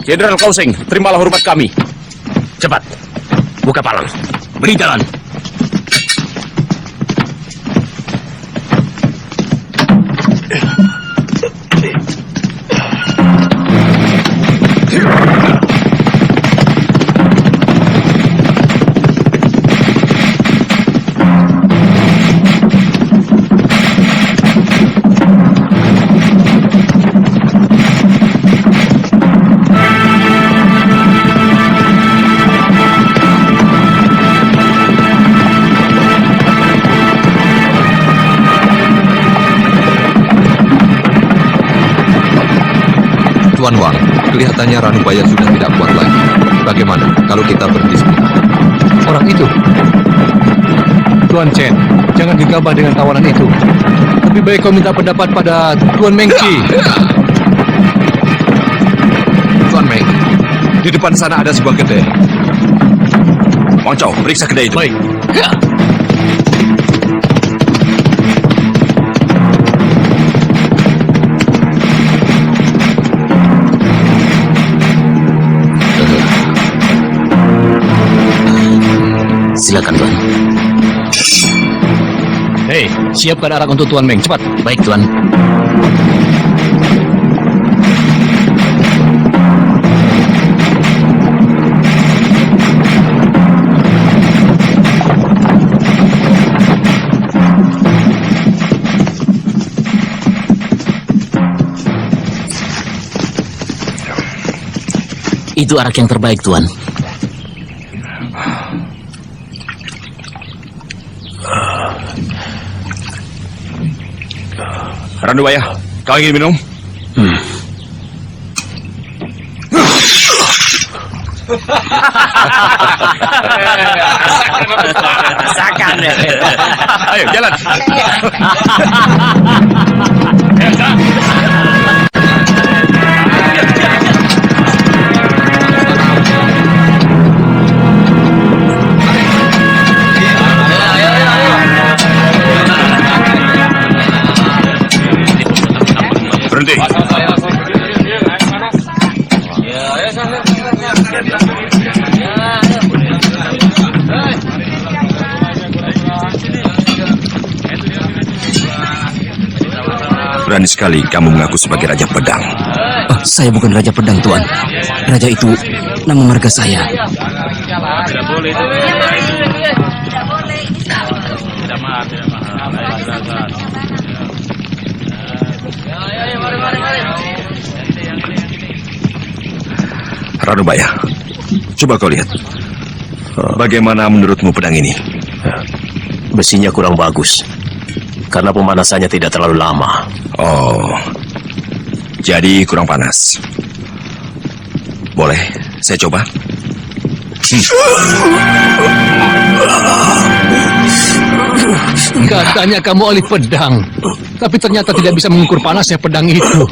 Jenderal Kausing, terimalah hormat kami. Cepat, buka palang. Beri jalan. Tuan Wang, kelihatannya Ranubaya sudah tidak kuat lagi. Bagaimana kalau kita berhenti sebentar? Orang itu? Tuan Chen, jangan gegabah dengan tawanan itu. Lebih baik kau minta pendapat pada Tuan Mengki. Tuan Meng, di depan sana ada sebuah kedai. Wang Chao, periksa kedai itu. Baik. Silakan, Tuan. Hei, siapkan arak untuk Tuan Meng, cepat. Baik, Tuan. Itu arak yang terbaik, Tuan. Ranubaya, kau ingin minum? Rasakan ya. Ayo, jalan. Berhenti. Berani sekali kamu mengaku sebagai Raja Pedang. Oh, saya bukan Raja Pedang, Tuan. Raja itu nama marga saya. Tidak boleh. Tidak mahal. Ranubaya, coba kau lihat. Bagaimana menurutmu pedang ini? Besinya kurang bagus, karena pemanasannya tidak terlalu lama. Oh, jadi kurang panas. Boleh, saya coba. Katanya kamu ahli pedang, tapi ternyata tidak bisa mengukur panasnya pedang itu.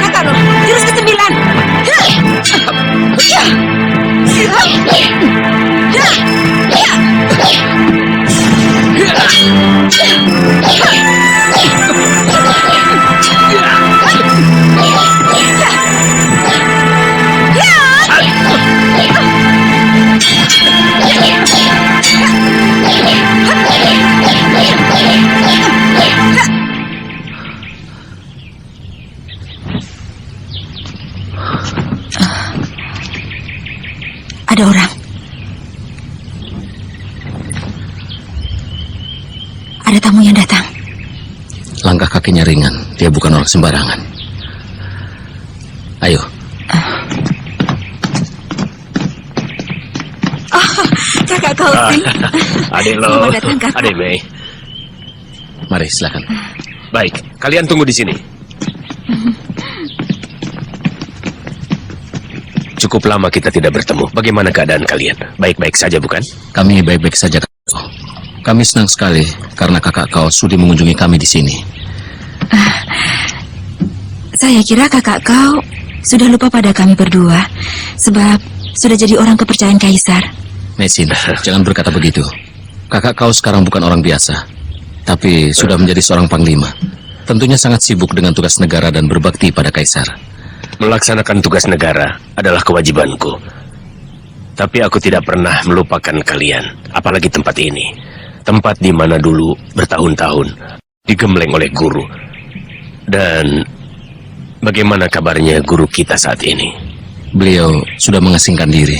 Kata lo, jurus ke-9. ada orang. Ada tamu yang datang. Langkah kakinya ringan. Dia bukan orang sembarangan. Ayo. Kakak Kausin. Adik lo. Selamat datang, Kakak. Adik Mei. Mari, silakan. Baik, kalian tunggu di sini. Cukup lama kita tidak bertemu. Bagaimana keadaan kalian? Baik-baik saja, bukan? Kami baik-baik saja, Kakak. Kami senang sekali karena kakak kau sudi mengunjungi kami di sini. Saya kira kakak kau sudah lupa pada kami berdua, sebab sudah jadi orang kepercayaan Kaisar. Mesin, jangan berkata begitu. Kakak kau sekarang bukan orang biasa, tapi sudah menjadi seorang panglima. Tentunya sangat sibuk dengan tugas negara dan berbakti pada Kaisar. Melaksanakan tugas negara adalah kewajibanku. Tapi aku tidak pernah melupakan kalian, apalagi tempat ini. Tempat di mana dulu bertahun-tahun digembleng oleh guru. Dan bagaimana kabarnya guru kita saat ini? Beliau sudah mengasingkan diri.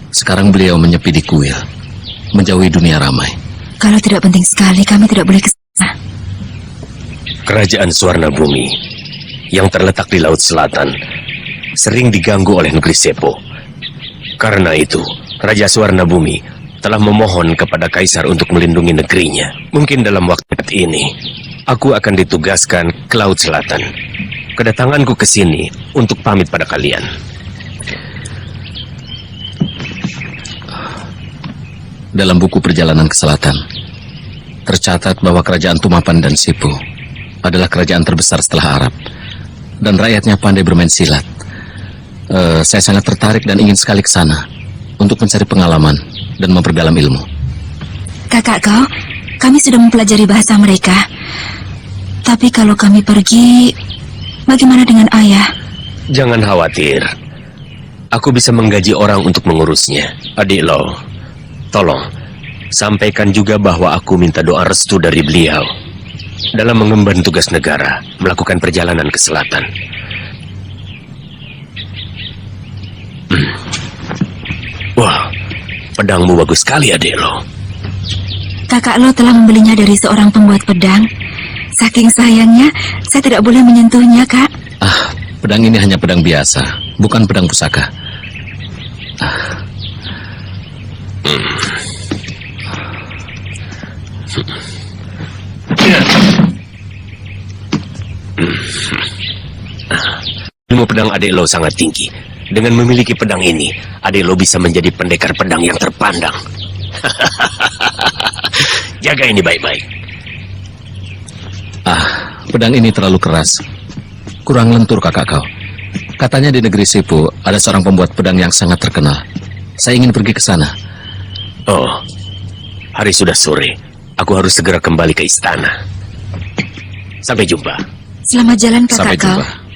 Sekarang beliau menyepi di kuil, menjauhi dunia ramai. Kalau tidak penting sekali, kami tidak boleh ke sana. Kerajaan Suwarna Bumi yang terletak di Laut Selatan sering diganggu oleh negeri Sepo. Karena itu, Raja Suwarna Bumi telah memohon kepada Kaisar untuk melindungi negerinya. Mungkin dalam waktu ini, aku akan ditugaskan ke Laut Selatan. Kedatanganku ke sini untuk pamit pada kalian. Dalam buku perjalanan ke selatan, tercatat bahwa kerajaan Tumapan dan Sipu adalah kerajaan terbesar setelah Arab, dan rakyatnya pandai bermain silat. Saya sangat tertarik dan ingin sekali ke sana untuk mencari pengalaman dan memperdalam ilmu. Kakak kau, kami sudah mempelajari bahasa mereka. Tapi kalau kami pergi, bagaimana dengan ayah? Jangan khawatir. Aku bisa menggaji orang untuk mengurusnya. Adik lo, tolong sampaikan juga bahwa aku minta doa restu dari beliau dalam mengemban tugas negara, melakukan perjalanan ke selatan. Wah, pedangmu bagus sekali, adik lo. Kakak lo telah membelinya dari seorang pembuat pedang. Saking sayangnya, saya tidak boleh menyentuhnya, Kak. Pedang ini hanya pedang biasa, bukan pedang pusaka. Ilmu pedang adik lo sangat tinggi. Dengan memiliki pedang ini, adik lo bisa menjadi pendekar pedang yang terpandang. Jaga ini baik-baik. Pedang ini terlalu keras. Kurang lentur, kakak kau. Katanya di negeri Sipu ada seorang pembuat pedang yang sangat terkenal. Saya ingin pergi ke sana. Oh, hari sudah sore. Aku harus segera kembali ke istana. Sampai jumpa. Selamat jalan, kakak Sampai kau. jumpa.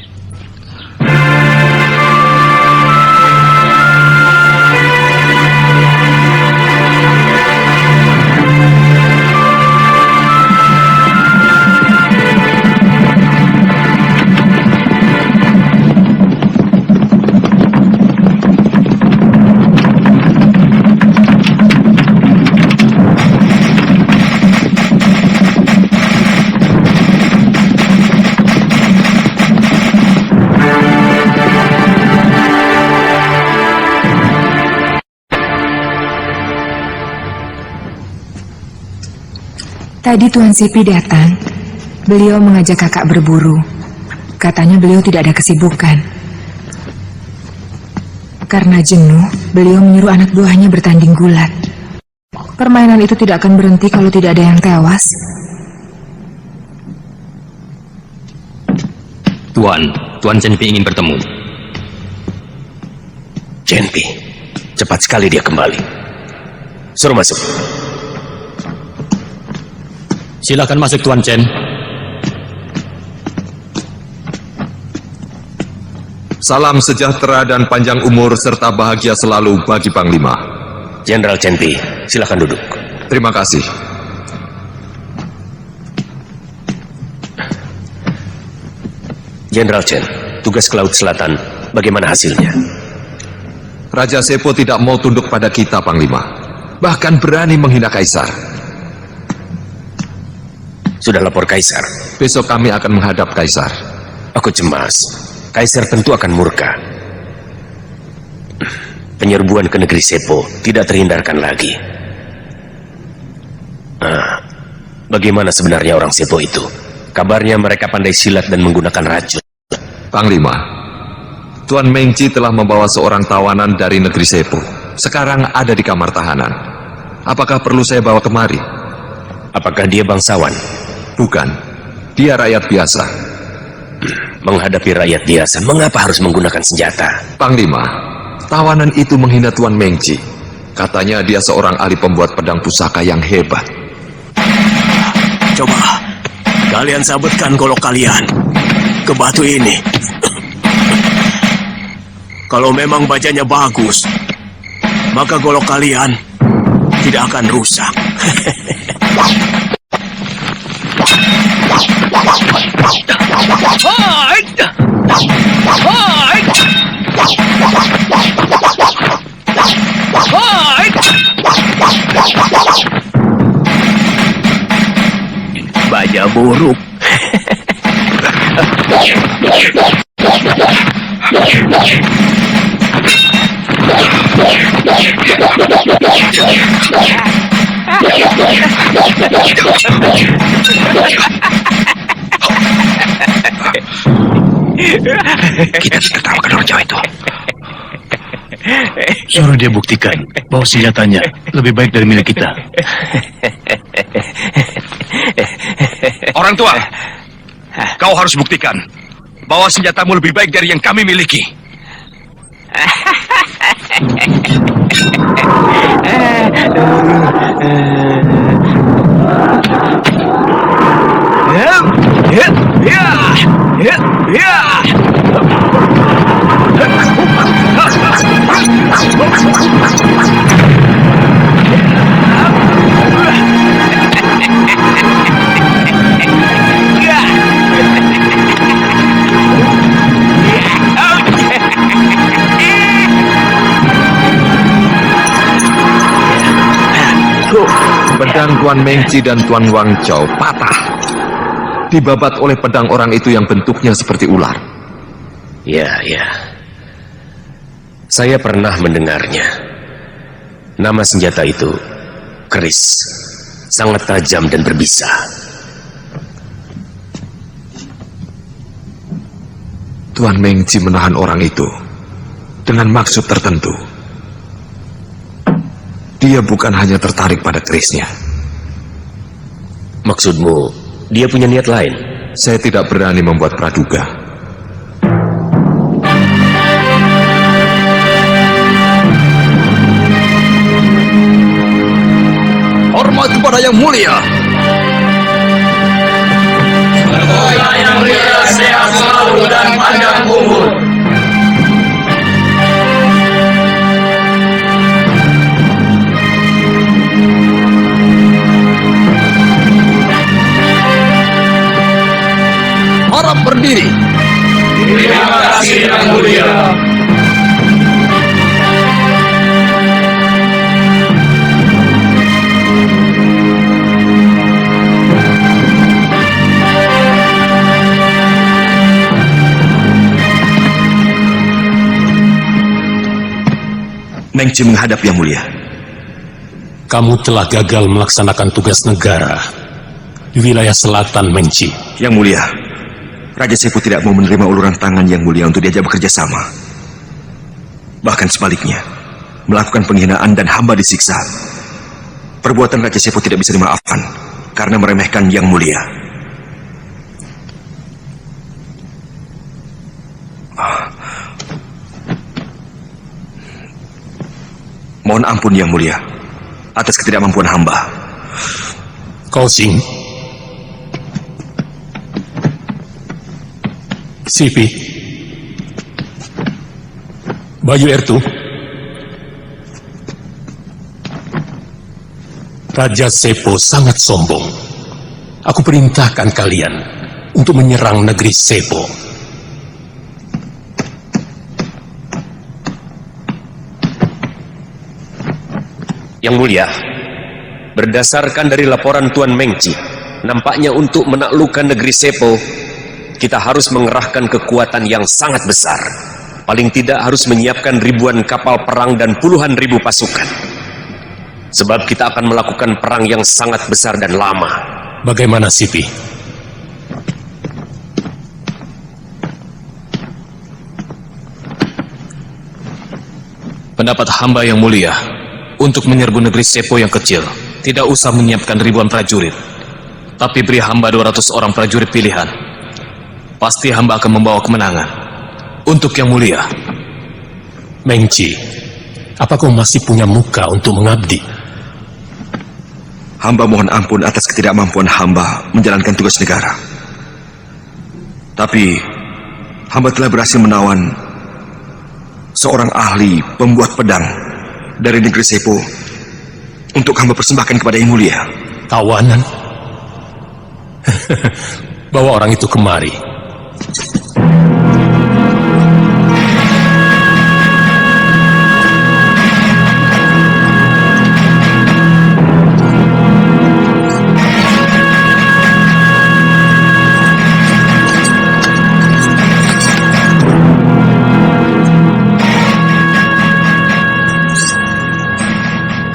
Tadi Tuan Sipi datang. Beliau mengajak kakak berburu. Katanya beliau tidak ada kesibukan. Karena jenuh, beliau menyuruh anak buahnya bertanding gulat. Permainan itu tidak akan berhenti kalau tidak ada yang tewas. Tuan Cenpi ingin bertemu. Cenpi, cepat sekali dia kembali. Suruh masuk. Silakan masuk, Tuan Chen. Salam sejahtera dan panjang umur serta bahagia selalu bagi Panglima. Jenderal Cenpi, silakan duduk. Terima kasih. Jenderal Chen, tugas ke Laut Selatan, bagaimana hasilnya? Raja Sepo tidak mau tunduk pada kita, Panglima. Bahkan berani menghina Kaisar. Sudah lapor Kaisar. Besok kami akan menghadap Kaisar. Aku cemas. Kaisar tentu akan murka. Penyerbuan ke negeri Sepo tidak terhindarkan lagi. Bagaimana sebenarnya orang Sepo itu? Kabarnya mereka pandai silat dan menggunakan racun. Panglima, Tuan Mengci telah membawa seorang tawanan dari negeri Sepo. Sekarang ada di kamar tahanan. Apakah perlu saya bawa kemari? Apakah dia bangsawan? Bukan. Dia rakyat biasa. Menghadapi rakyat biasa, mengapa harus menggunakan senjata? Panglima, tawanan itu menghina Tuan Mengci. Katanya dia seorang ahli pembuat pedang pusaka yang hebat. Coba, kalian sabutkan golok kalian ke batu ini. Kalau memang bajanya bagus, maka golok kalian tidak akan rusak. Baja buruk. Kita tertawakan orang Jawa itu. Suruh dia buktikan bahwa senjatanya lebih baik dari milik kita. Orang tua, kau harus buktikan bahwa senjatamu lebih baik dari yang kami miliki. Pedang Tuan Mengci dan Tuan Wang Chao patah. Dibabat oleh pedang orang itu yang bentuknya seperti ular. Ya. Saya pernah mendengarnya. Nama senjata itu keris. Sangat tajam dan berbisa. Tuan Mengci menahan orang itu dengan maksud tertentu. Dia bukan hanya tertarik pada kerisnya. Maksudmu, dia punya niat lain? Saya tidak berani membuat praduga. Hormat kepada yang mulia. Semoga yang mulia sehat selalu dan panjang umur. Harap berdiri. Terima kasih yang mulia. Mengci menghadap yang mulia. Kamu telah gagal melaksanakan tugas negara di wilayah selatan Mengci. Yang mulia, Raja Sepo tidak mau menerima uluran tangan yang mulia untuk diajak bekerja sama. Bahkan sebaliknya, melakukan penghinaan dan hamba disiksa. Perbuatan Raja Sepo tidak bisa dimaafkan karena meremehkan yang mulia. Mohon ampun yang mulia atas ketidakmampuan hamba. Kau Sing, Sipi, Bayu Ertu, Raja Sepo sangat sombong. Aku perintahkan kalian untuk menyerang negeri Sepo. Yang Mulia, berdasarkan dari laporan Tuan Mengci, nampaknya untuk menaklukkan negeri Sepo, kita harus mengerahkan kekuatan yang sangat besar. Paling tidak harus menyiapkan ribuan kapal perang dan puluhan ribu pasukan. Sebab kita akan melakukan perang yang sangat besar dan lama. Bagaimana, Sipi? Pendapat hamba yang mulia, untuk menyerbu negeri Sepo yang kecil, tidak usah menyiapkan ribuan prajurit. Tapi beri hamba 200 orang prajurit pilihan. Pasti hamba akan membawa kemenangan. Untuk yang mulia. Mengci, apa kau masih punya muka untuk mengabdi? Hamba mohon ampun atas ketidakmampuan hamba menjalankan tugas negara. Tapi, hamba telah berhasil menawan seorang ahli pembuat pedang dari negeri Sepo untuk hamba persembahkan kepada Yang Mulia. Tawanan? Bawa orang itu kemari.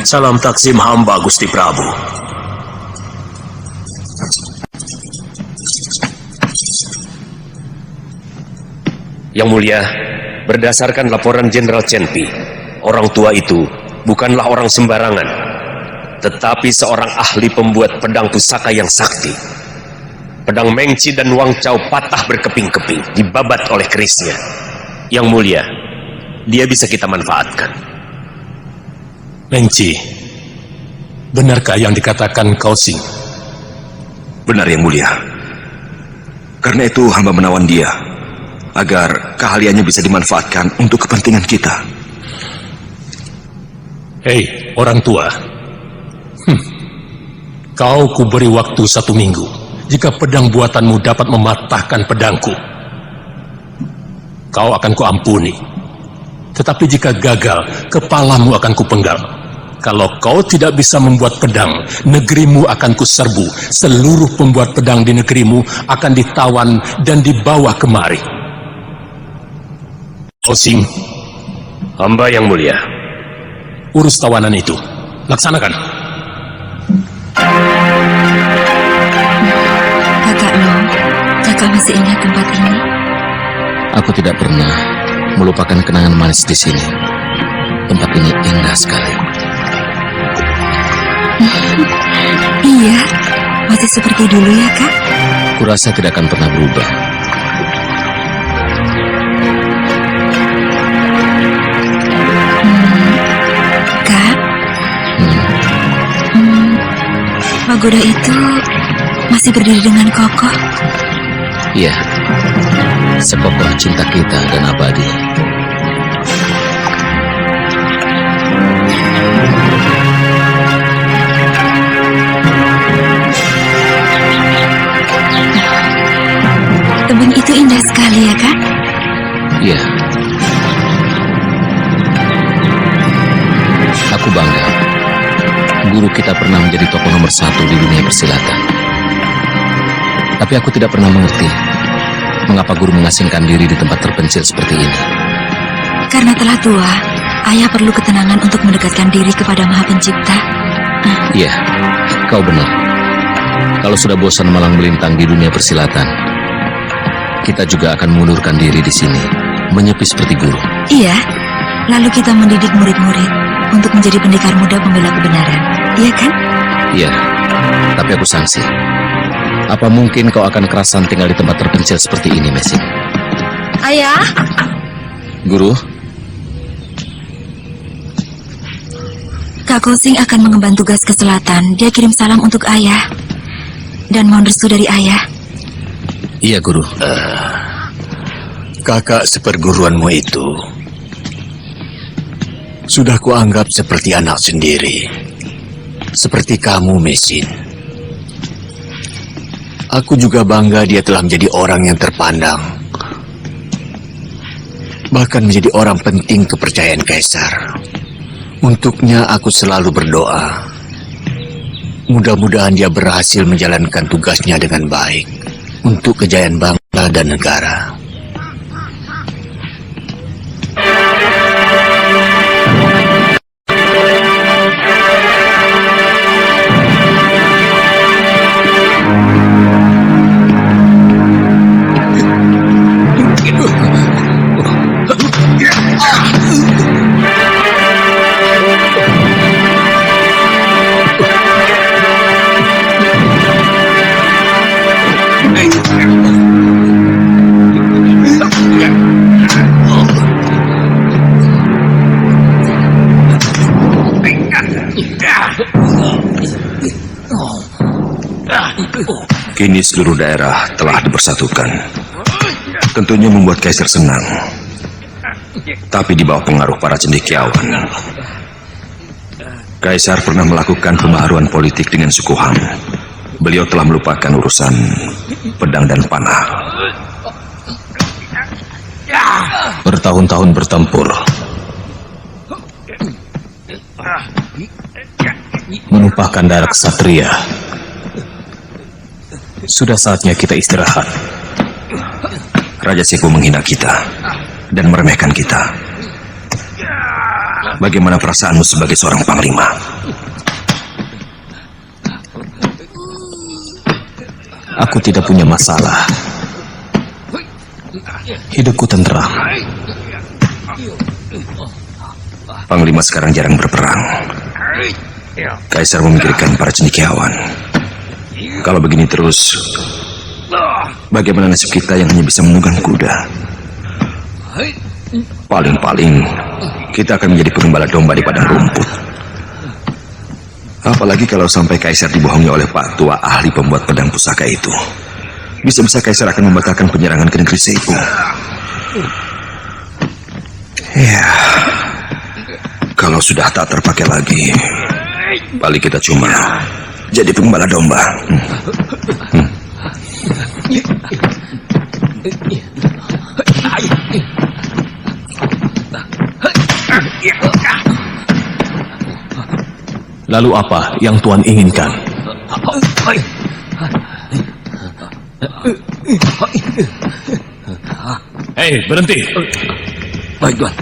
Salam taksim hamba Gusti Prabu. Yang Mulia, berdasarkan laporan Jenderal Chenpi, orang tua itu bukanlah orang sembarangan, tetapi seorang ahli pembuat pedang pusaka yang sakti. Pedang Mengci dan Wang Chao patah berkeping-keping, dibabat oleh kerisnya. Yang Mulia, dia bisa kita manfaatkan. Mengci, benarkah yang dikatakan Kau Sing? Benar, Yang Mulia. Karena itu hamba menawan dia, agar keahliannya bisa dimanfaatkan untuk kepentingan kita. Hei, orang tua. Kau kuberi waktu 1 minggu. Jika pedang buatanmu dapat mematahkan pedangku, kau akan kuampuni. Tetapi jika gagal, kepalamu akan kupenggal. Kalau kau tidak bisa membuat pedang, negerimu akan kuserbu. Seluruh pembuat pedang di negerimu akan ditawan dan dibawa kemari. Osing, Hamba Yang Mulia. urus tawanan itu. Laksanakan. Kakak Long, kakak masih ingat tempat ini? Aku tidak pernah melupakan kenangan manis di sini. Tempat ini indah sekali. Iya, masih seperti dulu ya, Kak? Kurasa tidak akan pernah berubah. Kak? Pagoda itu masih berdiri dengan kokoh. Iya, sekokoh cinta kita dan abadi. Tebing itu indah sekali ya, Kak? Iya. Aku bangga. Guru kita pernah menjadi tokoh nomor 1 di dunia persilatan. Tapi aku tidak pernah mengerti mengapa guru mengasingkan diri di tempat terpencil seperti ini. Karena telah tua, ayah perlu ketenangan untuk mendekatkan diri kepada Maha Pencipta. Iya, kau benar. Kalau sudah bosan malang melintang di dunia persilatan, kita juga akan mengundurkan diri di sini, menyepi seperti guru. Iya, lalu kita mendidik murid-murid untuk menjadi pendekar muda pembela kebenaran. Iya kan? Iya, tapi aku sangsi. Apa mungkin kau akan kerasan tinggal di tempat terpencil seperti ini, Messi? Ayah? Guru? Kak Kosing akan mengemban tugas ke selatan. Dia kirim salam untuk ayah. Dan mohon restu dari ayah. Iya, Guru. Kakak seperguruanmu itu sudah kuanggap seperti anak sendiri. Seperti kamu, Mesin. Aku juga bangga dia telah menjadi orang yang terpandang. Bahkan menjadi orang penting kepercayaan Kaisar. Untuknya aku selalu berdoa. Mudah-mudahan dia berhasil menjalankan tugasnya dengan baik untuk kejayaan bangsa dan negara. Kini seluruh daerah telah dipersatukan. Tentunya membuat Kaisar senang. Tapi di bawah pengaruh para cendekiawan. Kaisar pernah melakukan pembaharuan politik dengan suku Han. Beliau telah melupakan urusan pedang dan panah. Bertahun-tahun bertempur, menumpahkan darah ksatria. Sudah saatnya kita istirahat. Raja Sepo menghina kita dan meremehkan kita. Bagaimana perasaanmu sebagai seorang panglima? Aku tidak punya masalah. Hidupku tenteram. Panglima sekarang jarang berperang. Kaisar memikirkan para cendekiawan. Kalau begini terus, bagaimana nasib kita yang hanya bisa menunggang kuda? Paling-paling kita akan menjadi pengembala domba di padang rumput. Apalagi kalau sampai Kaisar dibohongi oleh Pak Tua ahli pembuat pedang pusaka itu. Bisa-bisa Kaisar akan membatalkan penyerangan ke negeri Sepo. Ya, kalau sudah tak terpakai lagi, paling kita cuma jadi pengembala domba. Lalu apa yang Tuan inginkan? Hei, berhenti. Baik, Tuan.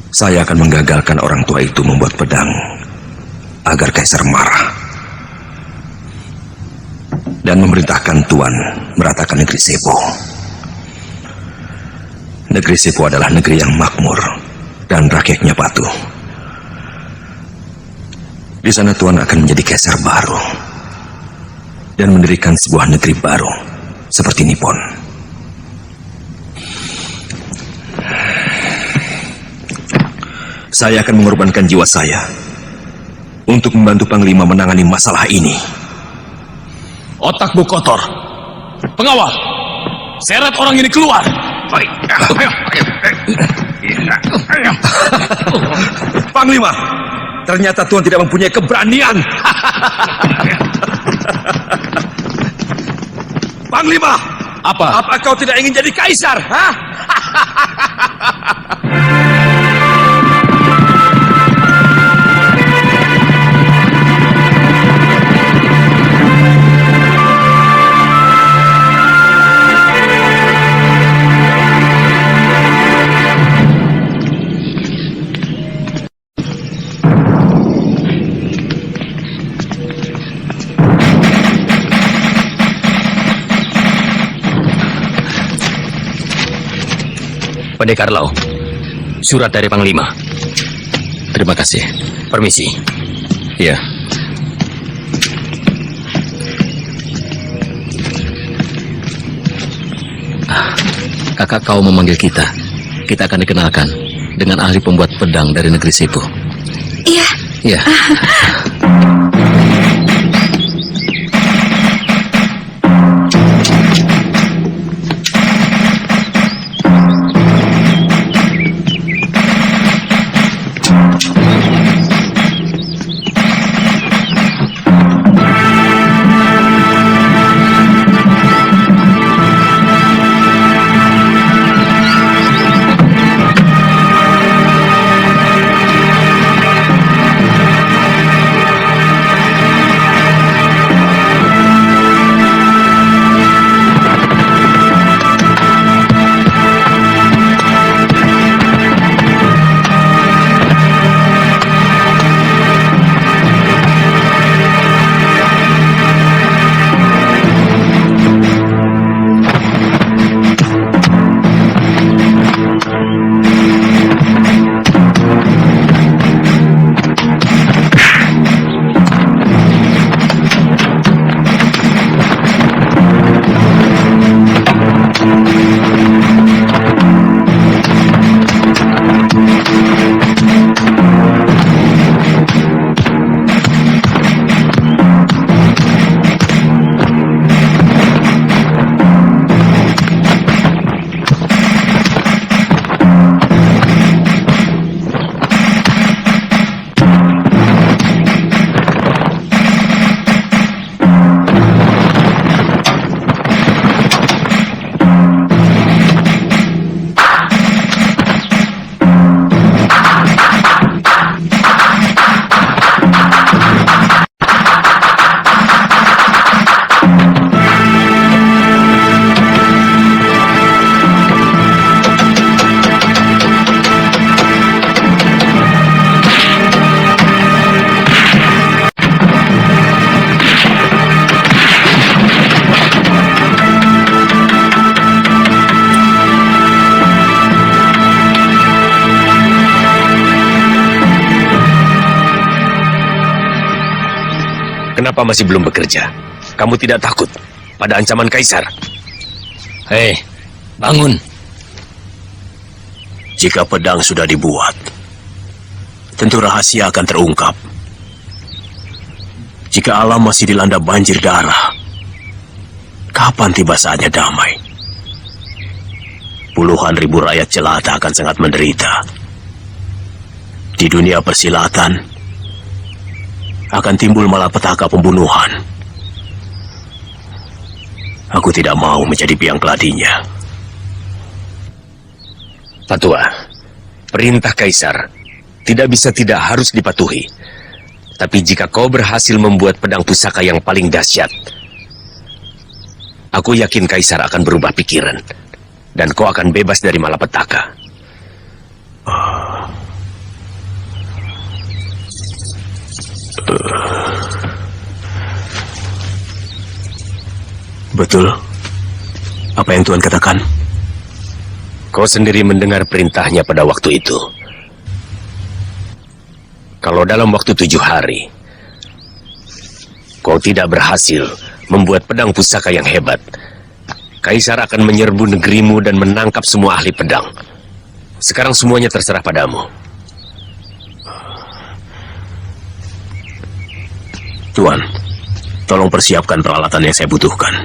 Saya akan menggagalkan orang tua itu membuat pedang agar Kaisar marah dan memerintahkan Tuan meratakan negeri Sepo. Negeri Sepo adalah negeri yang makmur dan rakyatnya patuh. Di sana Tuan akan menjadi Kaisar baru dan mendirikan sebuah negeri baru seperti Nippon. Saya akan mengorbankan jiwa saya untuk membantu Panglima menangani masalah ini. Otakmu kotor. Pengawal, seret orang ini keluar. Baik. Panglima, ternyata Tuan tidak mempunyai keberanian. Panglima, apa kau tidak ingin jadi kaisar? Hah? Pendekar Lau, surat dari Panglima. Terima kasih. Permisi. Ya. Kakak kau memanggil kita. Kita akan dikenalkan dengan ahli pembuat pedang dari negeri Sepo. Iya. Iya. Kenapa masih belum bekerja? Kamu tidak takut pada ancaman Kaisar? Hei, bangun. Jika pedang sudah dibuat, tentu rahasia akan terungkap. Jika alam masih dilanda banjir darah, kapan tiba saatnya damai? Puluhan ribu rakyat jelata akan sangat menderita. Di dunia persilatan, akan timbul malapetaka pembunuhan. Aku tidak mau menjadi biang keladinya. Patua, perintah Kaisar tidak bisa tidak harus dipatuhi. Tapi jika kau berhasil membuat pedang pusaka yang paling dahsyat, aku yakin Kaisar akan berubah pikiran. Dan kau akan bebas dari malapetaka. Betul. Apa yang Tuhan katakan? Kau sendiri mendengar perintahnya pada waktu itu. Kalau dalam waktu 7 hari, kau tidak berhasil membuat pedang pusaka yang hebat, Kaisar akan menyerbu negerimu dan menangkap semua ahli pedang. Sekarang semuanya terserah padamu. Tuan, tolong persiapkan peralatan yang saya butuhkan.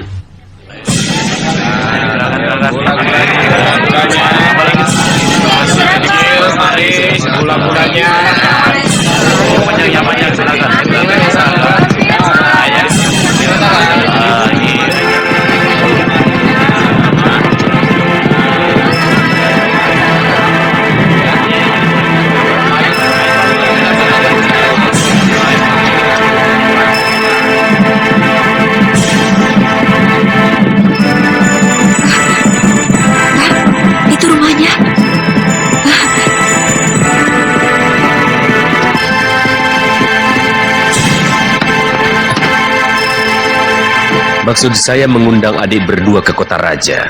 Itu rumahnya. Maksud saya mengundang adik berdua ke kota raja.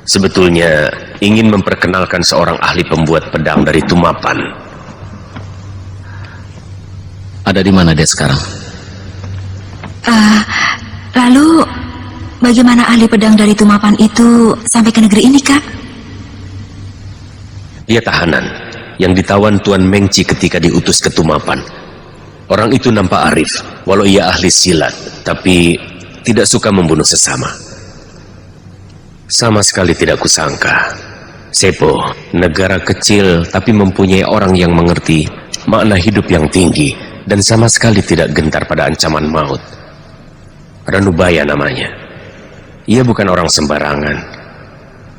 Sebetulnya ingin memperkenalkan seorang ahli pembuat pedang dari Tumapan. Ada di mana dia sekarang? Lalu bagaimana ahli pedang dari Tumapan itu sampai ke negeri ini, Kak? Dia tahanan yang ditawan Tuan Mengci ketika diutus ke Tumapan. Orang itu nampak arif, walau ia ahli silat, tapi tidak suka membunuh sesama. Sama sekali tidak kusangka. Sepo, negara kecil tapi mempunyai orang yang mengerti makna hidup yang tinggi dan sama sekali tidak gentar pada ancaman maut. Ranubaya namanya. Ia bukan orang sembarangan.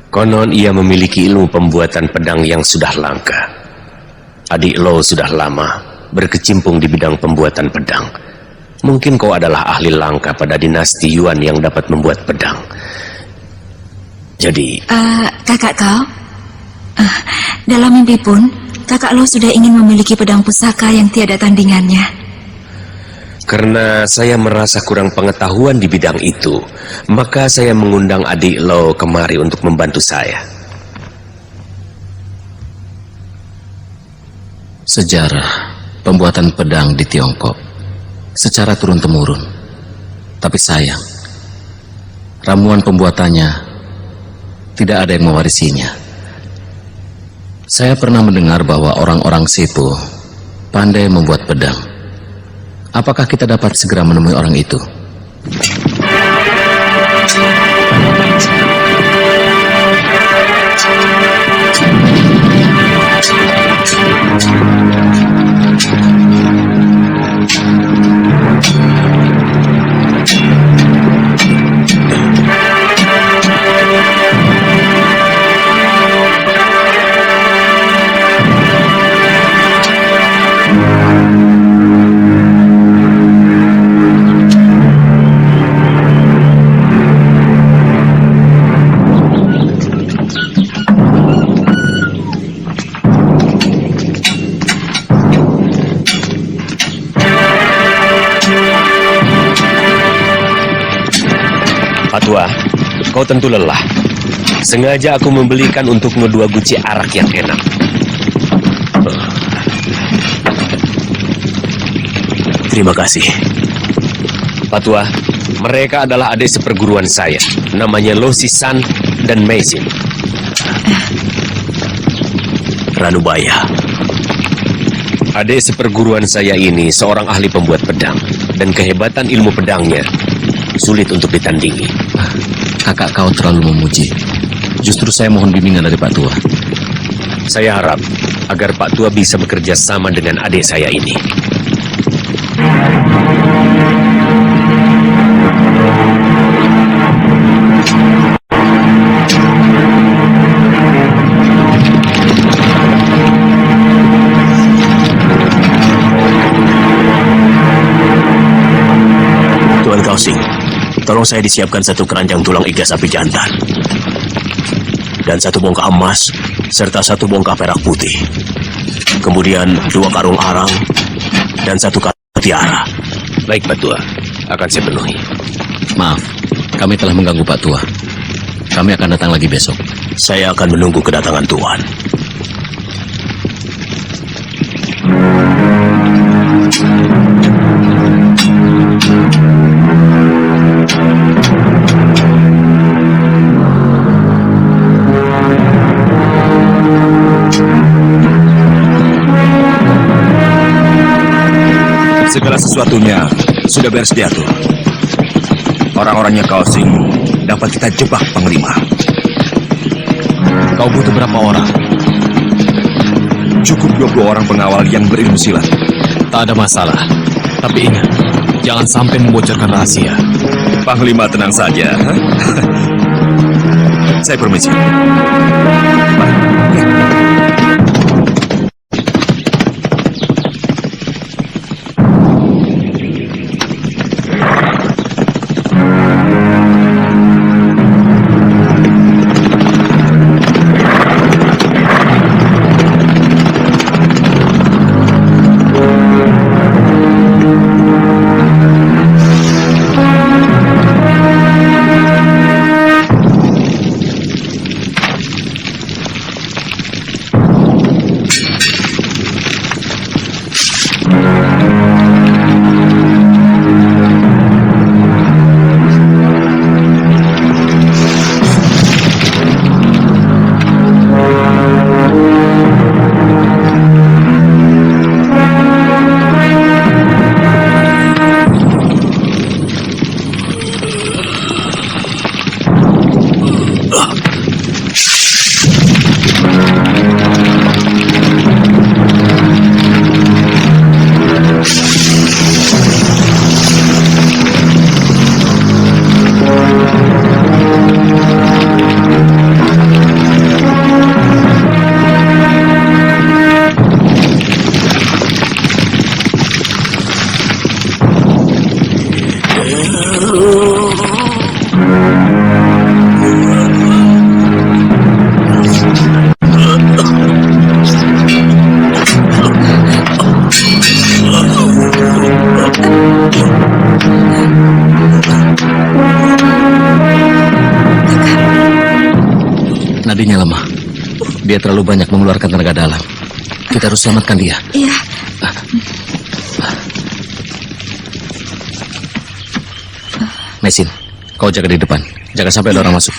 Konon ia memiliki ilmu pembuatan pedang yang sudah langka. Adik Lo sudah lama berkecimpung di bidang pembuatan pedang. Mungkin kau adalah ahli langka pada dinasti Yuan yang dapat membuat pedang. Jadi... kakak kau? Dalam mimpi pun, kakak Lo sudah ingin memiliki pedang pusaka yang tiada tandingannya. Karena saya merasa kurang pengetahuan di bidang itu, maka saya mengundang adik Lo kemari untuk membantu saya. Sejarah pembuatan pedang di Tiongkok secara turun-temurun. Tapi sayang, ramuan pembuatannya tidak ada yang mewarisinya. Saya pernah mendengar bahwa orang-orang Sepo pandai membuat pedang. Apakah kita dapat segera menemui orang itu? Patua, kau tentu lelah. Sengaja aku membelikan untukmu 2 guci arak yang enak. Terima kasih. Pak Tua, mereka adalah adik seperguruan saya. Namanya Lo Sisan dan Meisin. Ranubaya. Adik seperguruan saya ini seorang ahli pembuat pedang. Dan kehebatan ilmu pedangnya sulit untuk ditandingi. Kakak kau terlalu memuji. Justru saya mohon bimbingan dari Pak Tua. Saya harap agar Pak Tua bisa bekerja sama dengan adik saya ini. Tuan Kausing, tolong saya disiapkan satu keranjang tulang iga sapi jantan. Dan satu bongkah emas, serta satu bongkah perak putih. Kemudian 2 karung arang, dan 1 karung tiara. Baik Pak Tua, akan saya penuhi. Maaf, kami telah mengganggu Pak Tua. Kami akan datang lagi besok. Saya akan menunggu kedatangan Tuan. Segala sesuatunya sudah beres diatur. Orang-orangnya Kaosing dapat kita jebak, Panglima. Kau butuh berapa orang? Cukup 20 orang pengawal yang berilmu silat. Tak ada masalah. Tapi ingat, jangan sampai membocorkan rahasia. Panglima tenang saja. Saya permisi. Nadinya lemah. Dia terlalu banyak mengeluarkan tenaga dalam. Kita harus selamatkan dia. Iya. Mesin, kau jaga di depan. Jangan sampai ada orang masuk.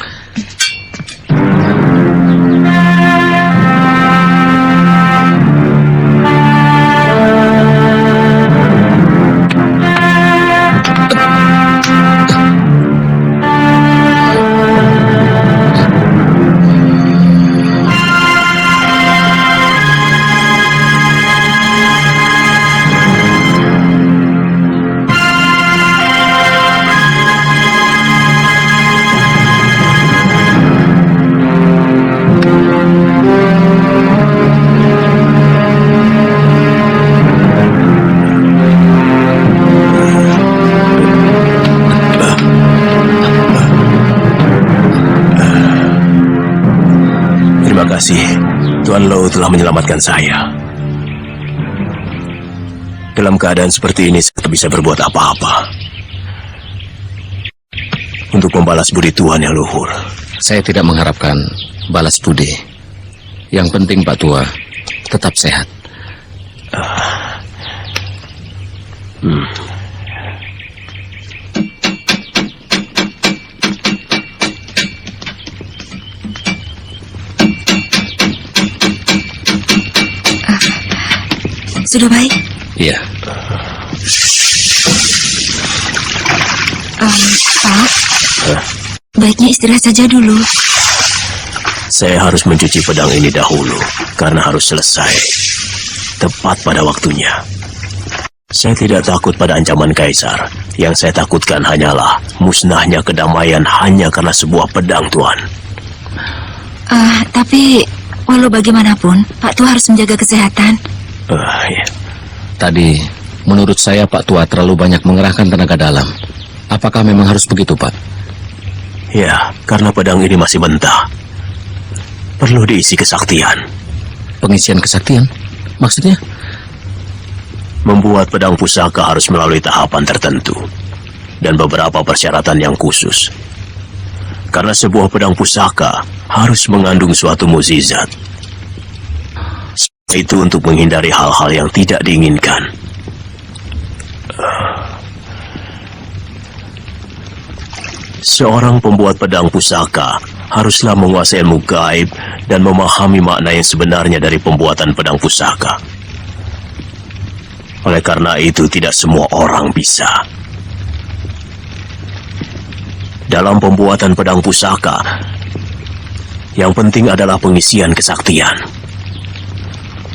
Terima kasih, Tuan Lo telah menyelamatkan saya. Dalam keadaan seperti ini, saya tak bisa berbuat apa-apa untuk membalas budi Tuan yang luhur. Saya tidak mengharapkan balas budi. Yang penting Pak Tua tetap sehat. Sudah baik? Iya. Pak, baiknya istirahat saja dulu. Saya harus mencuci pedang ini dahulu, karena harus selesai tepat pada waktunya. Saya tidak takut pada ancaman Kaisar. Yang saya takutkan hanyalah musnahnya kedamaian hanya karena sebuah pedang, Tuan. Tapi walau bagaimanapun, Pak Tua harus menjaga kesehatan. Ya. Tadi, menurut saya Pak Tua terlalu banyak mengerahkan tenaga dalam. Apakah memang harus begitu, Pak? Ya, karena pedang ini masih mentah. Perlu diisi kesaktian. Pengisian kesaktian? Maksudnya? Membuat pedang pusaka harus melalui tahapan tertentu dan beberapa persyaratan yang khusus. Karena sebuah pedang pusaka harus mengandung suatu mukjizat. Itu untuk menghindari hal-hal yang tidak diinginkan. Seorang pembuat pedang pusaka haruslah menguasai ilmu gaib dan memahami makna yang sebenarnya dari pembuatan pedang pusaka. Oleh karena itu, tidak semua orang bisa. Dalam pembuatan pedang pusaka, yang penting adalah pengisian kesaktian.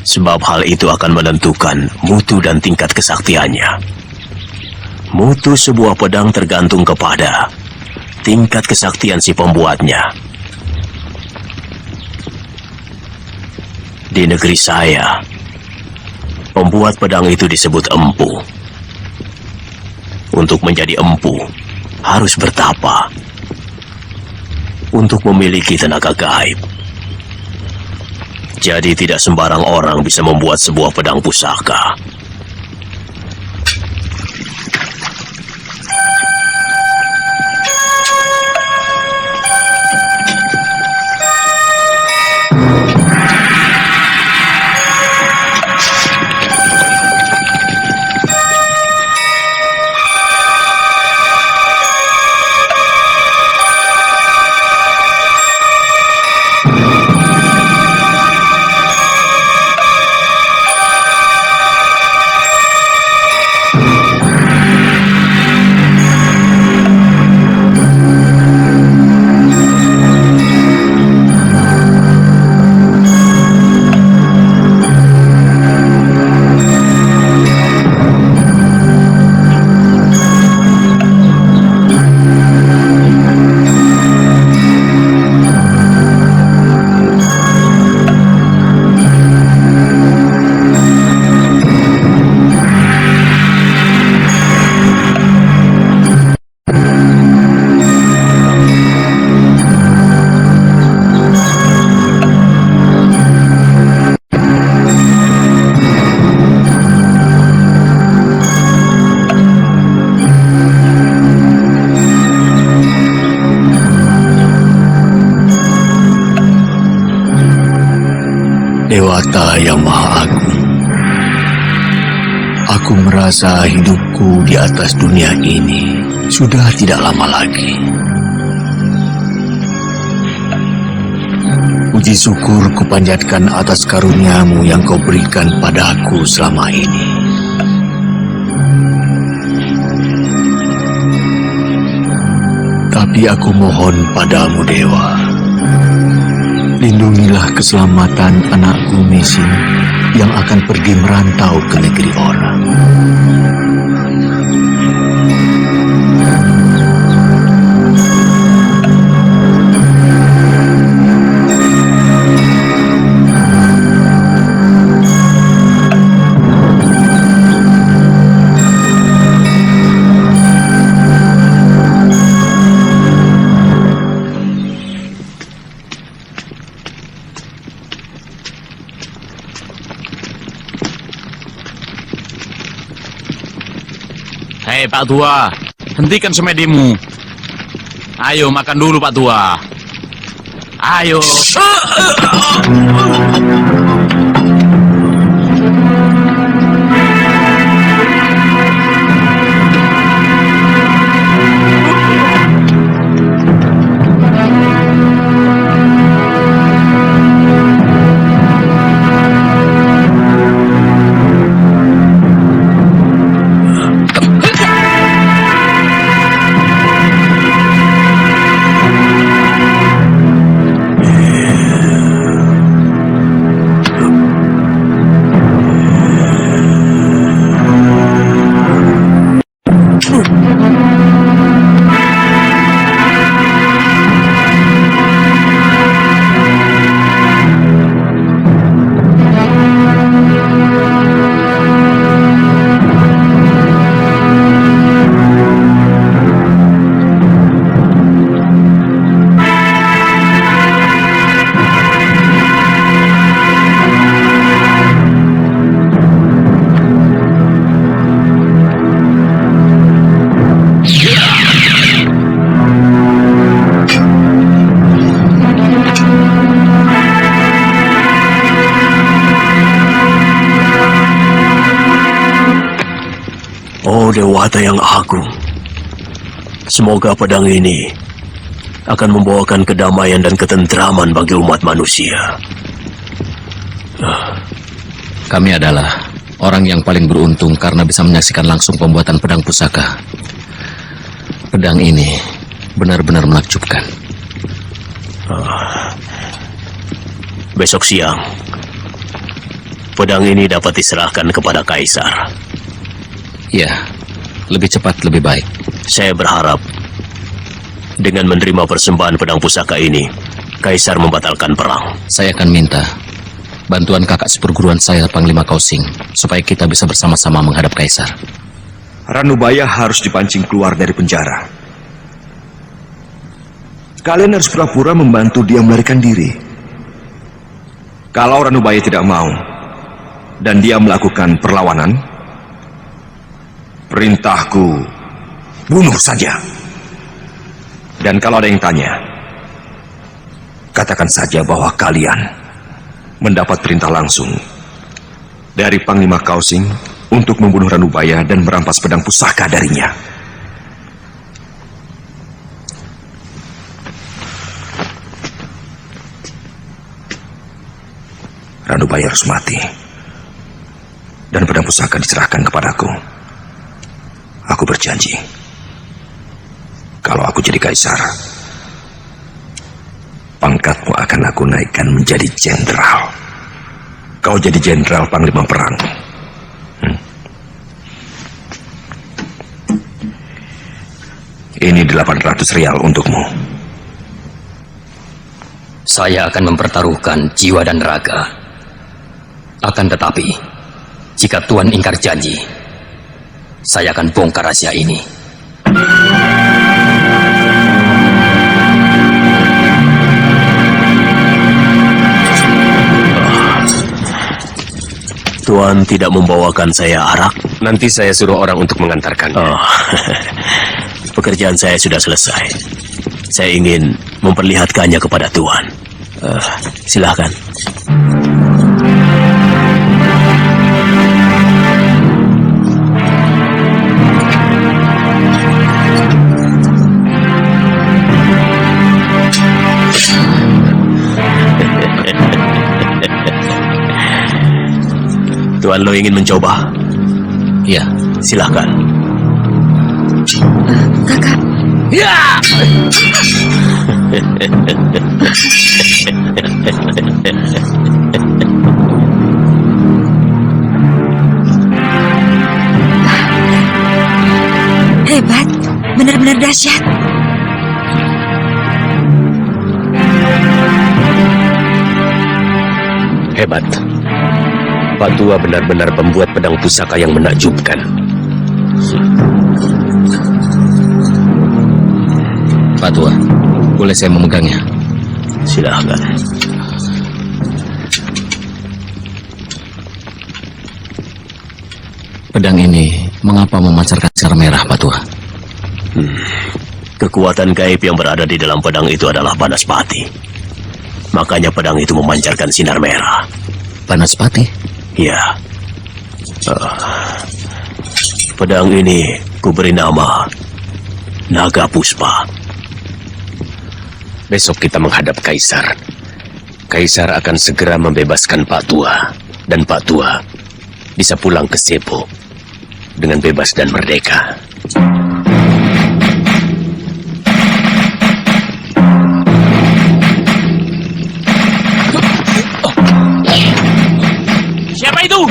Sebab hal itu akan menentukan mutu dan tingkat kesaktiannya. Mutu sebuah pedang tergantung kepada tingkat kesaktian si pembuatnya. Di negeri saya, pembuat pedang itu disebut empu. Untuk menjadi empu, harus bertapa. Untuk memiliki tenaga gaib. Jadi tidak sembarang orang bisa membuat sebuah pedang pusaka. Dewata yang Maha Agung, aku merasa hidupku di atas dunia ini sudah tidak lama lagi. Puji syukur kupanjatkan atas karuniamu yang kau berikan padaku selama ini. Tapi aku mohon padamu, Dewa, lindungilah keselamatan anakku Mesin yang akan pergi merantau ke negeri orang. Hei Pak Tua, hentikan semedimu. Ayo makan dulu Pak Tua. Ayo. Engkau dewata yang agung. Semoga pedang ini akan membawakan kedamaian dan ketentraman bagi umat manusia. Kami adalah orang yang paling beruntung karena bisa menyaksikan langsung pembuatan pedang pusaka. Pedang ini benar-benar menakjubkan. Besok siang, pedang ini dapat diserahkan kepada Kaisar. Ya, lebih cepat lebih baik. Saya berharap dengan menerima persembahan pedang pusaka ini, Kaisar membatalkan perang. Saya akan minta bantuan kakak seperguruan saya, Panglima Kausing, supaya kita bisa bersama-sama menghadap Kaisar. Ranubaya harus dipancing keluar dari penjara. Kalian harus pura-pura membantu dia melarikan diri. Kalau Ranubaya tidak mau dan dia melakukan perlawanan, perintahku bunuh saja. Dan kalau ada yang tanya, katakan saja bahwa kalian mendapat perintah langsung dari Panglima Kausing untuk membunuh Ranubaya dan merampas pedang pusaka darinya. Ranubaya harus mati dan pedang pusaka diserahkan kepadaku. Aku berjanji, kalau aku jadi Kaisar, pangkatmu akan aku naikkan menjadi jenderal. Kau jadi jenderal panglima perang. Ini 800 rial untukmu. Saya akan mempertaruhkan jiwa dan raga. Akan tetapi, jika Tuan ingkar janji, saya akan bongkar rahasia ini. Tuan tidak membawakan saya arak? Nanti saya suruh orang untuk mengantarkan. Pekerjaan saya sudah selesai. Saya ingin memperlihatkannya kepada Tuan. Silakan. Tuan Lo ingin mencoba? Iya. Silakan. Kakak. Ya! Hebat, benar-benar dahsyat. Hebat. Pak Tua benar-benar pembuat pedang pusaka yang menakjubkan. Pak Tua, boleh saya memegangnya? Silakan. Pedang ini mengapa memancarkan sinar merah, Pak Tua? Kekuatan gaib yang berada di dalam pedang itu adalah Banaspati. Makanya pedang itu memancarkan sinar merah. Banaspati? Ya. Pedang ini kuberi nama Naga Puspa. Besok kita menghadap Kaisar. Kaisar akan segera membebaskan Pak Tua. Dan Pak Tua bisa pulang ke Sepo dengan bebas dan merdeka. Siapa itu?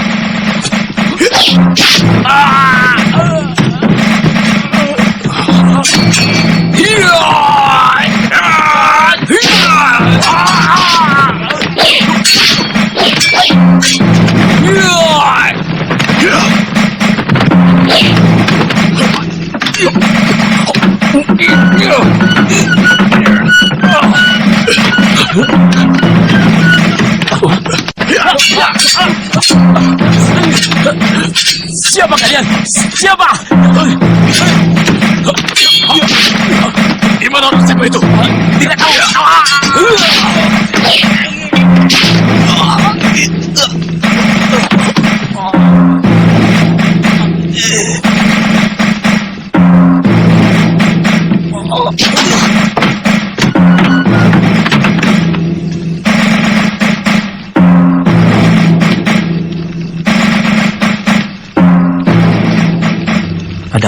Siapa kalian? Siapa? Di mana orang siapa itu? Tidak tahu.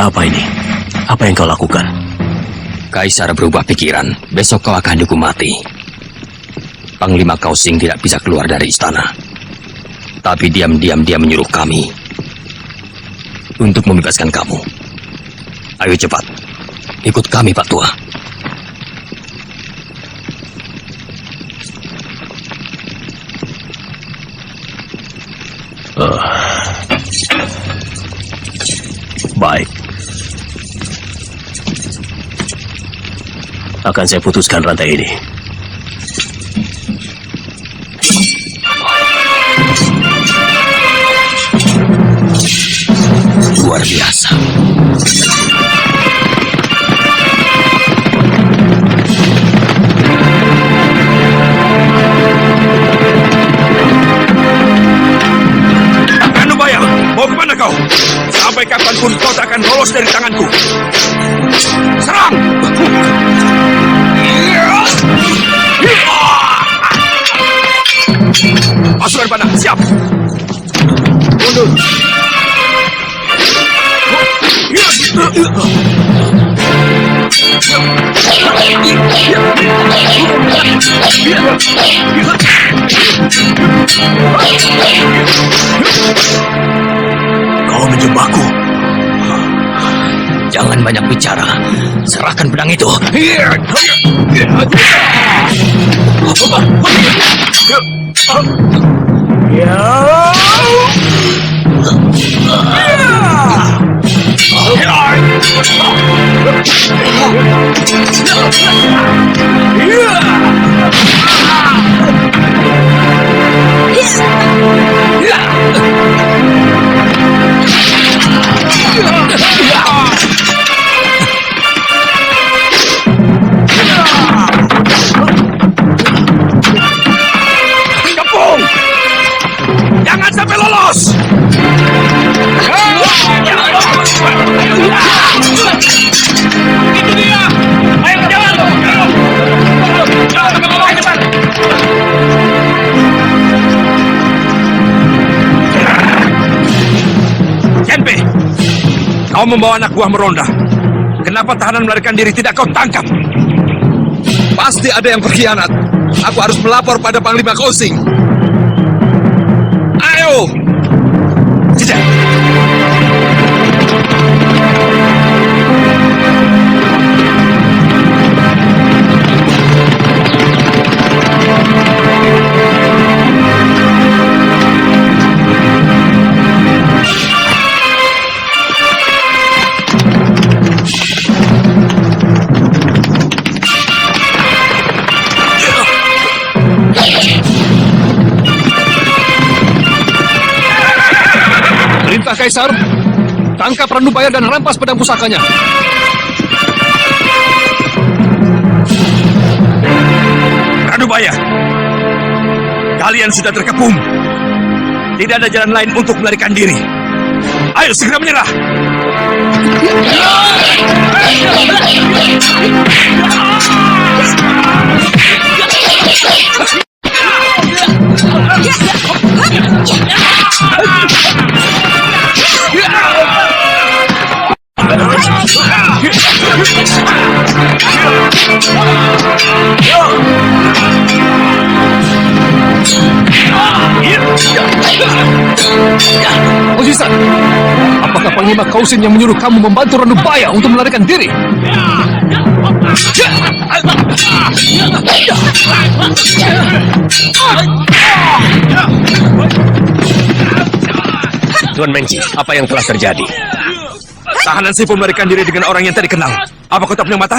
Ada apa ini? Apa yang kau lakukan? Kaisar berubah pikiran. Besok kau akan dihukum mati. Panglima Kausing tidak bisa keluar dari istana. Tapi diam-diam dia menyuruh kami untuk membebaskan kamu. Ayo cepat, ikut kami Pak Tua. Baik. Akan saya putuskan rantai ini. Luar biasa. Ranubaya, mau kemana kau? Sampai kapanpun kau tak akan lolos dari tanganku. Serang! Pasukan panah, siap! Mundur! Kau menjebakku. Jangan banyak bicara. Serahkan pedang itu. Kepung! Jangan sampai lolos! Itu dia! Ayo jalan! Ayo cepat! Jenpe, kau membawa anak buah meronda. Kenapa tahanan melarikan diri tidak kau tangkap? Pasti ada yang berkhianat. Aku harus melapor pada Panglima Kausing. Ayo! Jejak! Perintah Kaisar, tangkap Ranubaya dan rampas pedang pusakanya. Ranubaya, kalian sudah terkepung. Tidak ada jalan lain untuk melarikan diri. Ayo segera menyerah. Ozisa, apakah Panglima Kausing yang menyuruh kamu membantu Ranubaya untuk melarikan diri? Tuan Mengci, apa yang telah terjadi? Tahanan Sifu melarikan diri dengan orang yang tak dikenal. Apa kau tak punya mata?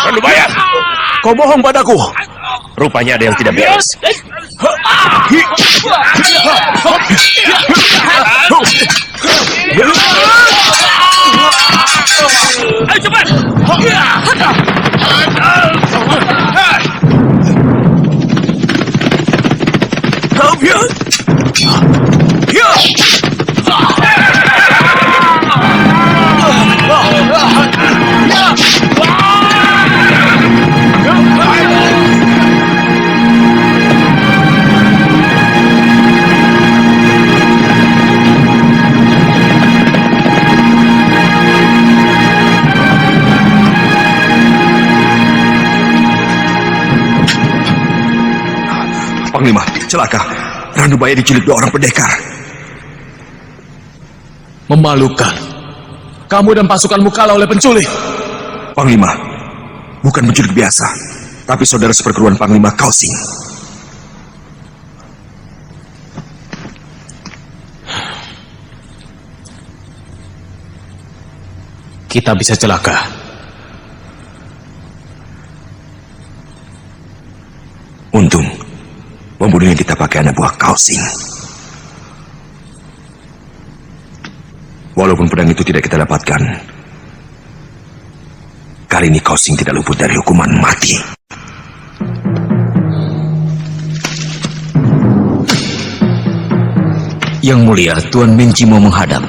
Ranubaya, Kau bohong padaku. rupanya ada yang tidak beres. Ayo cepat! Panglima, celaka. Ranubaya diculik 2 orang pendekar. Memalukan. Kamu dan pasukanmu kalah oleh penculik. Panglima, bukan penculik biasa, tapi saudara seperguruan Panglima Kaosing. Kita bisa celaka. Untung, pembunuh yang kita pakai anak buah Kaosing. Walaupun pedang itu tidak kita dapatkan, kali ini Kaosing tidak luput dari hukuman mati. Yang mulia, Tuan Mengci mau menghadap.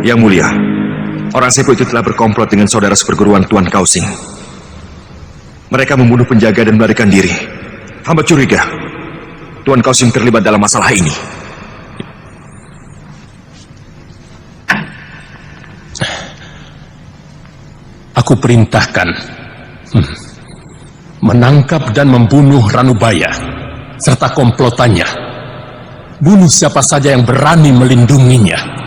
Yang mulia, orang Sepo itu telah berkomplot dengan saudara seperguruan Tuan Kaosing. Mereka membunuh penjaga dan melarikan diri. Hamba curiga Tuan Kaosing terlibat dalam masalah ini. Aku perintahkan menangkap dan membunuh Ranubaya serta komplotannya. Bunuh siapa saja yang berani melindunginya.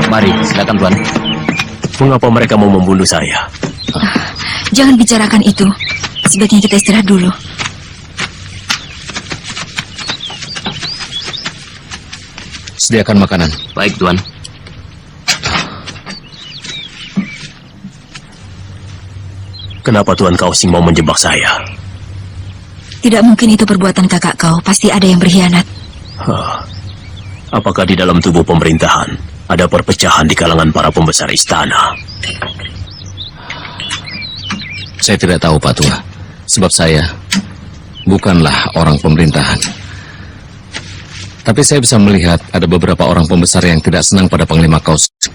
Mari, silakan Tuan. Mengapa mereka mau membunuh saya? Jangan bicarakan itu. Sebaiknya kita istirahat dulu. Sediakan makanan. Baik, Tuan. Kenapa Tuan Kaosing mau menjebak saya? Tidak mungkin itu perbuatan kakak kau. Pasti ada yang berkhianat. Apakah di dalam tubuh pemerintahan ada perpecahan di kalangan para pembesar istana? Saya tidak tahu, Pak Tua. Sebab saya bukanlah orang pemerintahan. Tapi saya bisa melihat ada beberapa orang pembesar yang tidak senang pada Panglima Kaosing.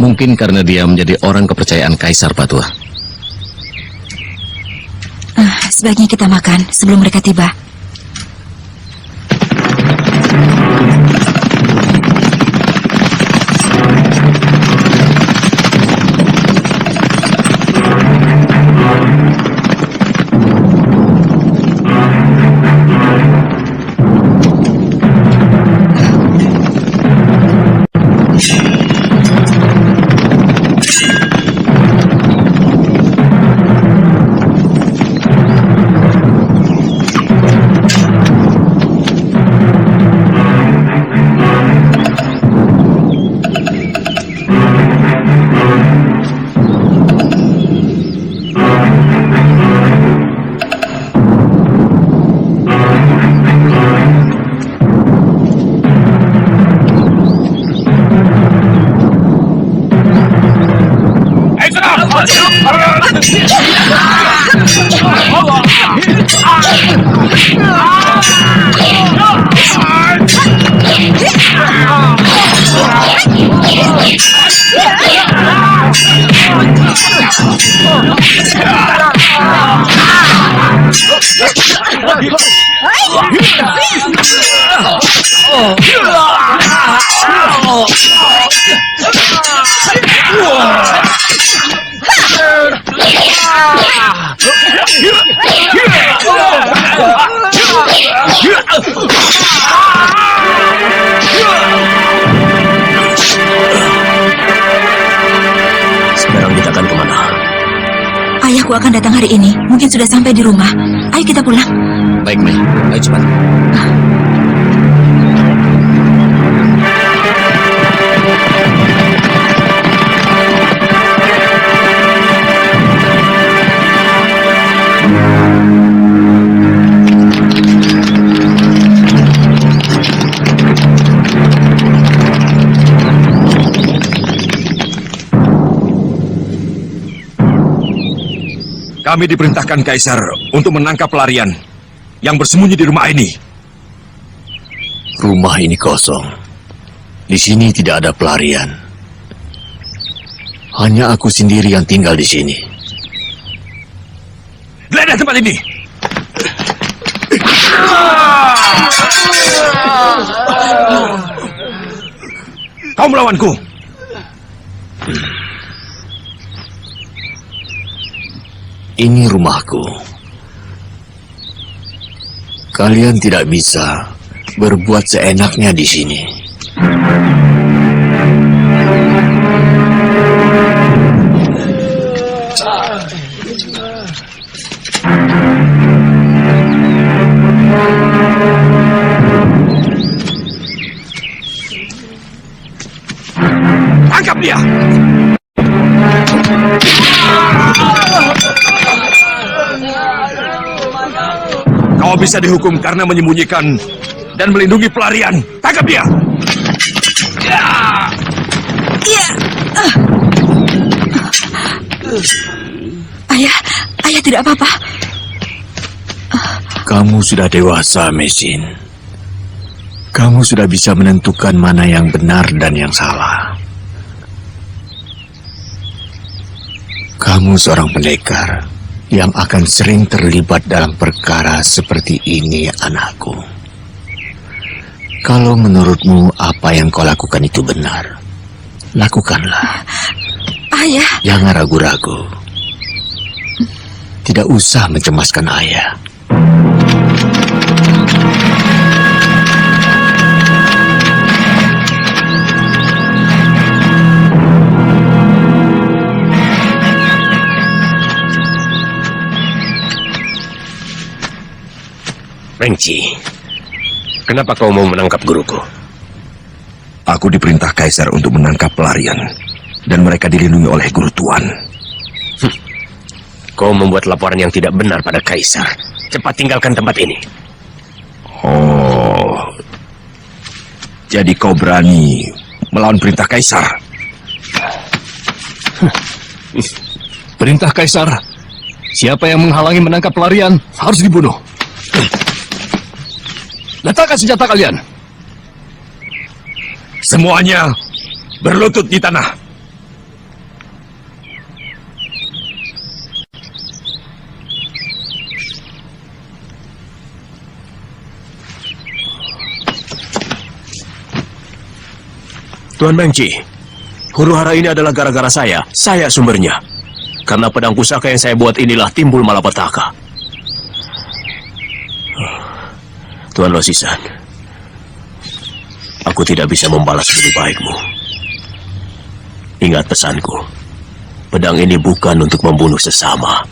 Mungkin karena dia menjadi orang kepercayaan Kaisar, Pak Tua. Sebaiknya kita makan sebelum mereka tiba. Sekarang kita akan kemana? Ayahku akan datang hari ini. Mungkin sudah sampai di rumah. Ayo kita pulang. Baik, Mei. Ayo cepat. Kami diperintahkan Kaisar untuk menangkap pelarian yang bersembunyi di rumah ini. Rumah ini kosong. Di sini tidak ada pelarian. Hanya aku sendiri yang tinggal di sini. Geledah tempat ini! Kau melawanku! Ini rumahku. Kalian tidak bisa berbuat seenaknya di sini. Tangkap dia! Kau bisa dihukum karena menyembunyikan dan melindungi pelarian. Tangkap dia! Ayah tidak apa-apa. Kamu sudah dewasa, Mesin. Kamu sudah bisa menentukan mana yang benar dan yang salah. Kamu seorang pendekar yang akan sering terlibat dalam perkara seperti ini, anakku. Kalau menurutmu apa yang kau lakukan itu benar, lakukanlah. Ayah. Jangan ragu-ragu. Tidak usah mencemaskan ayah. Mengci, kenapa kau mau menangkap guruku? Aku diperintah Kaisar untuk menangkap pelarian, dan mereka dilindungi oleh guru tuan. Kau membuat laporan yang tidak benar pada Kaisar. Cepat tinggalkan tempat ini. Oh, jadi kau berani melawan perintah Kaisar? Perintah Kaisar, siapa yang menghalangi menangkap pelarian harus dibunuh. Letakkan senjata kalian. Semuanya berlutut di tanah. Tuan Mengci, huru-hara ini adalah gara-gara saya. Saya sumbernya. Karena pedang pusaka yang saya buat inilah timbul malapetaka. Tuan Losisan, aku tidak bisa membalas budi baikmu. Ingat pesanku, pedang ini bukan untuk membunuh sesama.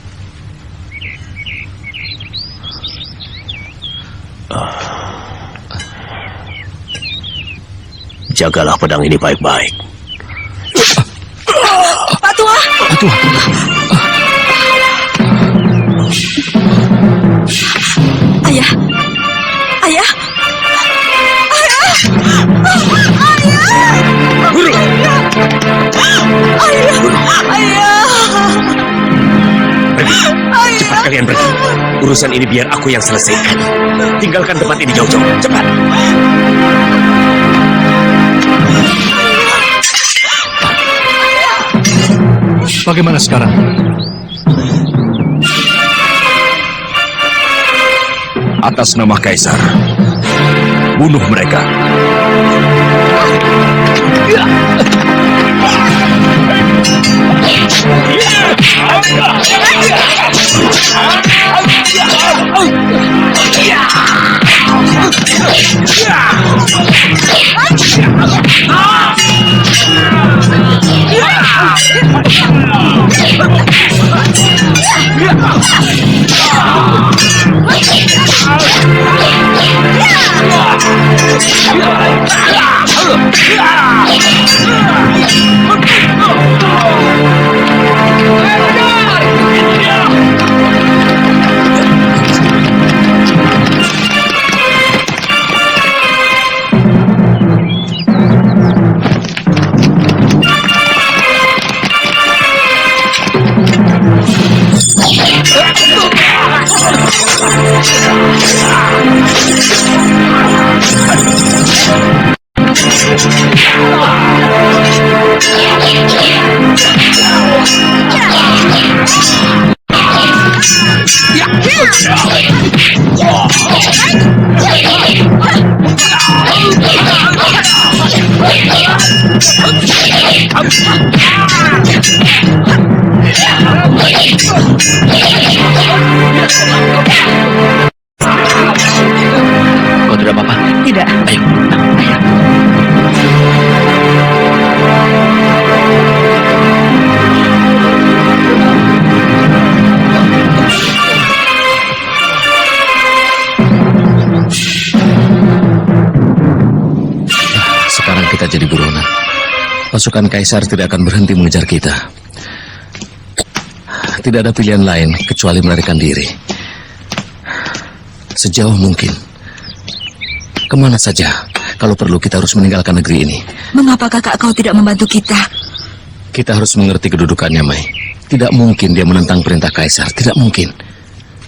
Jagalah pedang ini baik-baik. Pak Tua! Pak Tua! Ayah! Ayah! Ayah! Ayah! Guru! Ayah! Pergi, cepat kalian pergi. Urusan ini biar aku yang selesaikan. Tinggalkan tempat ini jauh-jauh, cepat. Bagaimana sekarang? Atas nama Kaisar, bunuh mereka. Kau tidak apa-apa? Tidak. Ayo. Sekarang kita jadi buronan. Pasukan Kaisar tidak akan berhenti mengejar kita. Tidak ada pilihan lain kecuali melarikan diri. Sejauh mungkin. Kemana saja? Kalau perlu kita harus meninggalkan negeri ini. Mengapa kakak kau tidak membantu kita? Kita harus mengerti kedudukannya, Mai. Tidak mungkin dia menentang perintah Kaisar. Tidak mungkin.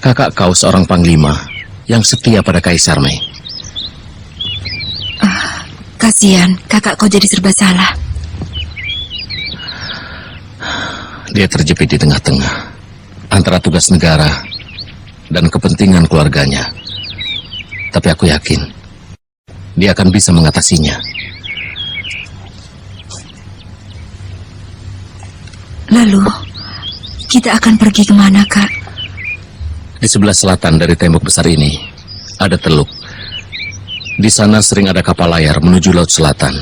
Kakak kau seorang panglima yang setia pada Kaisar, Mai. Kasihan, kakak kau jadi serba salah. Dia terjepit di tengah-tengah antara tugas negara dan kepentingan keluarganya. Tapi aku yakin dia akan bisa mengatasinya. Lalu, kita akan pergi kemana, Kak? Di sebelah selatan dari tembok besar ini ada teluk. Di sana sering ada kapal layar menuju Laut Selatan.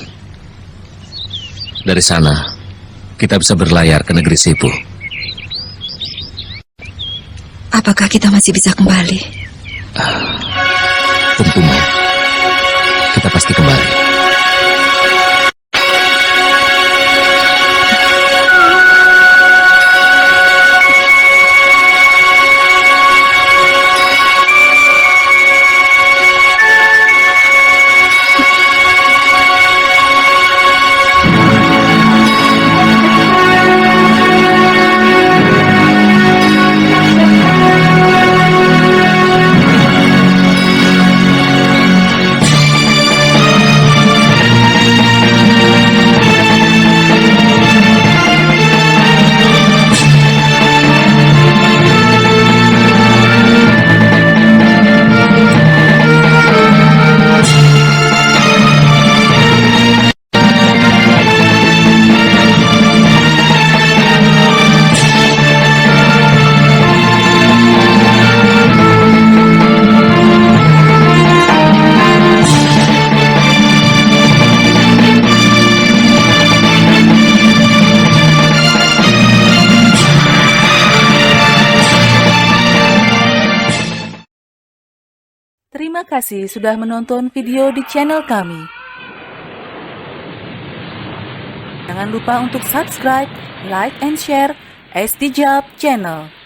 Dari sana, kita bisa berlayar ke negeri Sepu. Apakah kita masih bisa kembali? Tentu, Mai. Kita pasti kembali. Terima kasih sudah menonton video di channel kami. Jangan lupa untuk subscribe, like, and share SD Job Channel.